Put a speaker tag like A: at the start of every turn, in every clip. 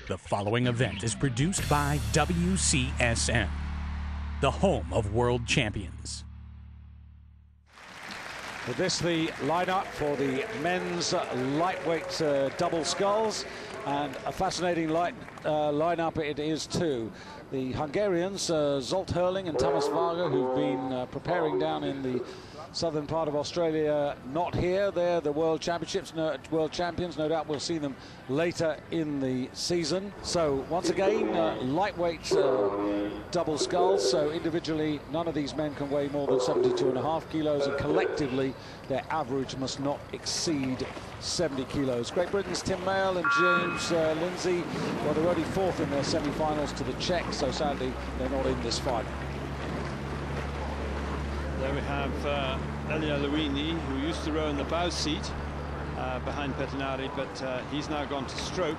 A: The following event is produced by WCSN, the home of world champions.
B: With this, the lineup for the men's lightweight double sculls, and a fascinating lineup it is too. The Hungarians, Zsolt Hurling and Tamás Varga, who've been preparing down in the southern part of Australia, not here. They're the world champions. No doubt we'll see them later in the season. So once again, lightweight double sculls. So individually, none of these men can weigh more than 72.5 kilos, and collectively, their average must not exceed 70 kilos. Great Britain's Tim Mayle and James Lindsay, well, they're only fourth in their semi-finals to the Czechs, so sadly they're not in this final.
C: There we have Elia Luini, who used to row in the bow seat behind Pettinari, but he's now gone to stroke,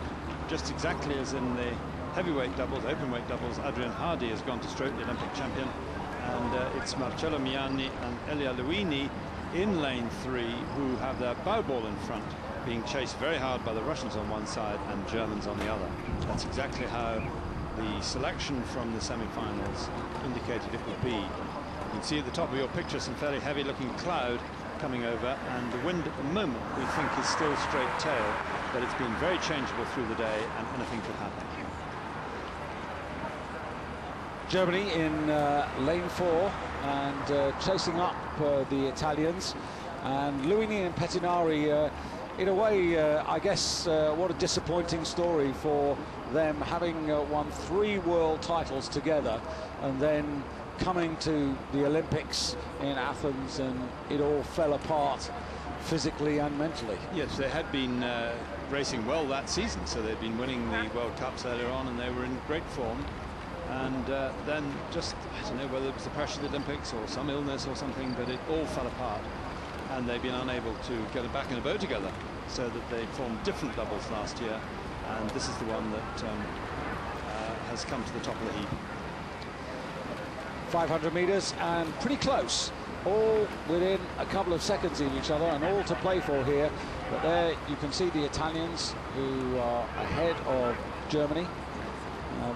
C: just exactly as in the heavyweight doubles, open-weight doubles. Adrian Hardy has gone to stroke, the Olympic champion, and it's Marcello Miani and Elia Luini in lane 3 who have their bow ball in front, being chased very hard by the Russians on one side and Germans on the other. That's exactly how the selection from the semi-finals indicated it would be. You can see at the top of your picture some fairly heavy-looking cloud coming over, and the wind at the moment we think is still straight tail, but it's been very changeable through the day and anything could happen.
B: Germany in lane 4 and chasing up the Italians, and Luini and Pettinari, in a way, I guess, what a disappointing story for them, having won 3 world titles together and then coming to the Olympics in Athens, and it all fell apart physically and mentally.
C: Yes, they had been racing well that season, so they'd been winning the World Cups earlier on, and they were in great form. And then just, I don't know whether it was the pressure of the Olympics or some illness or something, but it all fell apart. And they've been unable to get it back in a bow together, so that they formed different doubles last year. And this is the one that has come to the top of the heap. 500
B: meters and pretty close, all within a couple of seconds of each other, and all to play for here. But there you can see the Italians, who are ahead of Germany.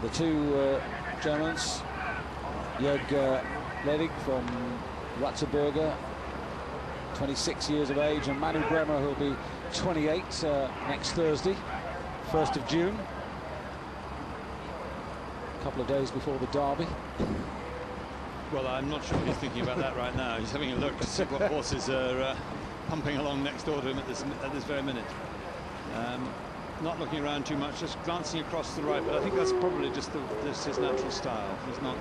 B: The two Germans, Jörg Ledig from Ratzeburger, 26 years of age, and Manu Bremer, who'll be 28 next Thursday, 1st of June, a couple of days before the Derby.
C: Well, I'm not sure he's thinking about that right now. He's having a look to see what horses are pumping along next door to him at this very minute. Not looking around too much, just glancing across to the right, but I think that's probably just his natural style. He's not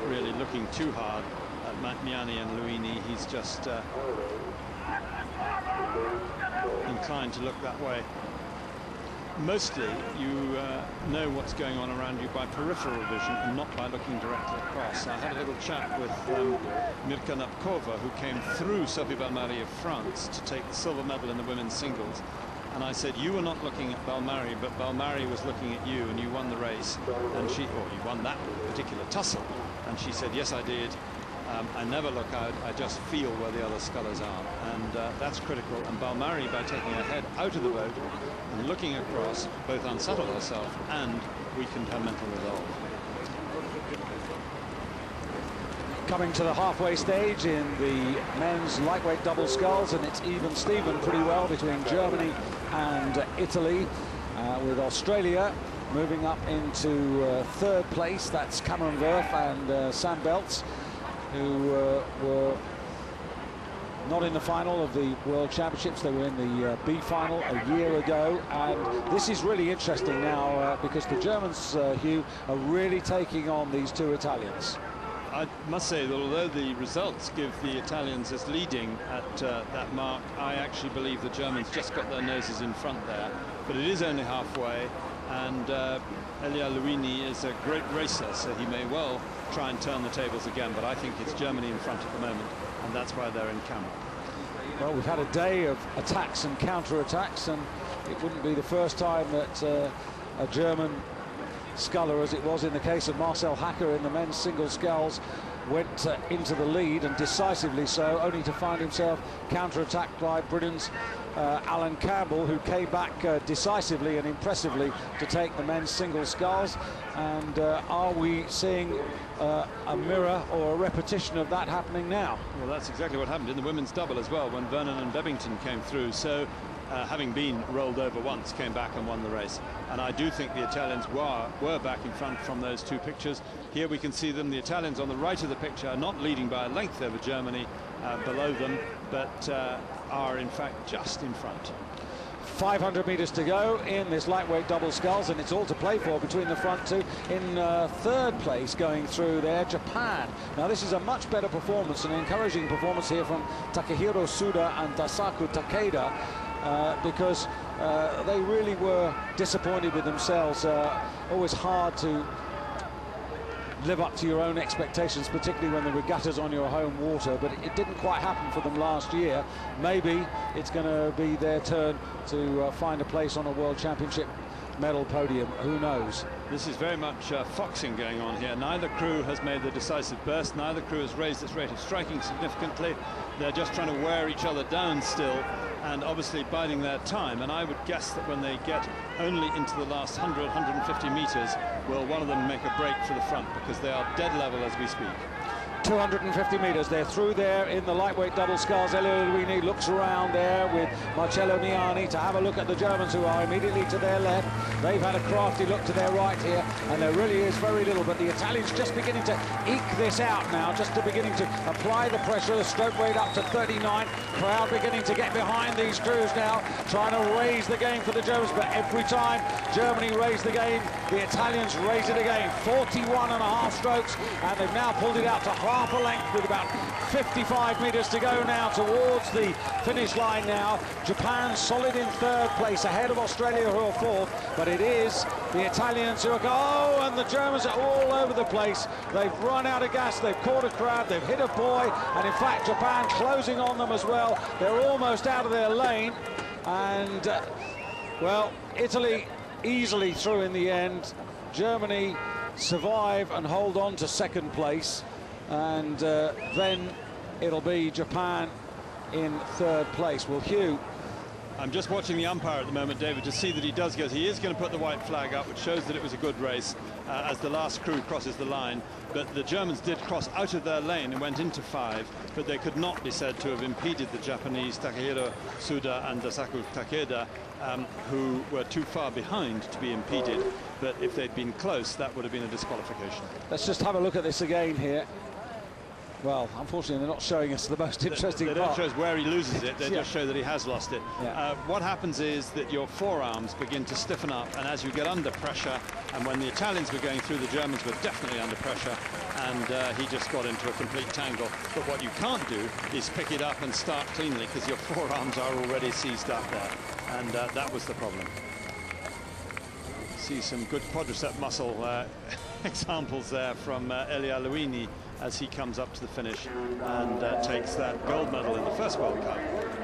C: really looking too hard at Miani and Luini. He's just inclined to look that way. Mostly you know what's going on around you by peripheral vision and not by looking directly across. I had a little chat with Mirka Napkova, who came through Sophie Balmary of France to take the silver medal in the women's singles. And I said, you were not looking at Balmary, but Balmary was looking at you, and you won the race. And you won that particular tussle. And she said, yes, I did. I never look out, I just feel where the other scullers are. And that's critical. And Balmary, by taking her head out of the boat and looking across, both unsettled herself and weakened her mental resolve.
B: Coming to the halfway stage in the men's lightweight double sculls, and it's even Steven pretty well between Germany and Italy, with Australia moving up into 3rd place. That's Cameron Wurf and Sam Belts, who were not in the final of the World Championships. They were in the B final a year ago, and this is really interesting now because the Germans, Hugh, are really taking on these 2 Italians.
C: I must say that although the results give the Italians as leading at that mark, I actually believe the Germans just got their noses in front there. But it is only halfway, and Elia Luini is a great racer, so he may well try and turn the tables again. But I think it's Germany in front at the moment, and that's why they're in camera.
B: Well, we've had a day of attacks and counter-attacks, and it wouldn't be the first time that a German sculler, as it was in the case of Marcel Hacker in the men's single sculls, went into the lead, and decisively so, only to find himself counter-attacked by Britain's Alan Campbell, who came back decisively and impressively to take the men's single sculls. And are we seeing a mirror or a repetition of that happening now?
C: Well, that's exactly what happened in the women's double as well, when Vernon and Bebbington came through. So having been rolled over once, came back and won the race. And I do think the Italians were back in front from those two pictures. Here we can see them, the Italians on the right of the picture, are not leading by a length over Germany below them, but are in fact just in front.
B: 500 meters to go in this lightweight double sculls, and it's all to play for between the front two. In third place going through there, Japan. Now this is a much better performance, an encouraging performance here from Takehiro Suda and Dasaku Takeda, because they really were disappointed with themselves. Always hard to live up to your own expectations, particularly when the regatta's on your home water, but it didn't quite happen for them last year. Maybe it's going to be their turn to find a place on a World Championship medal podium. Who knows?
C: This is very much foxing going on here. Neither crew has made the decisive burst. Neither crew has raised its rate of striking significantly. They're just trying to wear each other down still, and obviously biding their time. And I would guess that when they get only into the last 100, 150 meters, will one of them make a break for the front, because they are dead level as we speak.
B: 250 meters, they're through there in the lightweight double sculls. Elio Luini looks around there with Marcello Niani to have a look at the Germans, who are immediately to their left. They've had a crafty look to their right here, and there really is very little, but the Italians just beginning to eke this out now, just beginning to apply the pressure. The stroke weight up to 39. Crowd beginning to get behind these crews now, trying to raise the game for the Germans, but every time Germany raise the game, the Italians raise it again. 41.5 strokes, and they've now pulled it out to half a length with about 55 meters to go now towards the finish line now. Japan solid in third place, ahead of Australia, who are fourth, but it is the Italians who are and the Germans are all over the place. They've run out of gas, they've caught a crowd, they've hit a buoy, and in fact Japan closing on them as well. They're almost out of their lane, and well, Italy easily through in the end. Germany survive and hold on to second place, and then it'll be Japan in third place. Well, Hugh,
C: I'm just watching the umpire at the moment, David, to see that he does go. He is going to put the white flag up, which shows that it was a good race as the last crew crosses the line. But the Germans did cross out of their lane and went into five, but they could not be said to have impeded the Japanese Takehiro Suda and Dasaku Takeda, who were too far behind to be impeded. But if they'd been close, that would have been a disqualification.
B: Let's just have a look at this again here. Well, unfortunately, they're not showing us the most interesting part.
C: They don't show us where he loses it, they just show that he has lost it.
B: Yeah.
C: What happens is that your forearms begin to stiffen up, and as you get under pressure, and when the Italians were going through, the Germans were definitely under pressure, and he just got into a complete tangle. But what you can't do is pick it up and start cleanly, because your forearms are already seized up there, and that was the problem. See some good quadricep muscle examples there from Elia Luini as he comes up to the finish and takes that gold medal in the first World Cup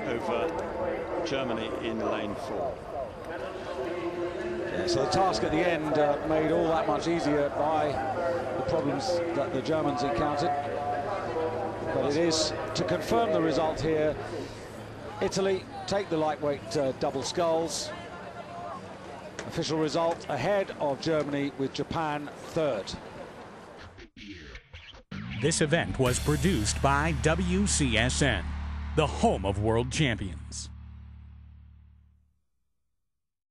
C: over Germany in lane 4.
B: Yeah, so the task at the end made all that much easier by the problems that the Germans encountered. But it is to confirm the result here. Italy take the lightweight double sculls. Official result ahead of Germany, with Japan third.
A: This event was produced by WCSN, the home of world champions.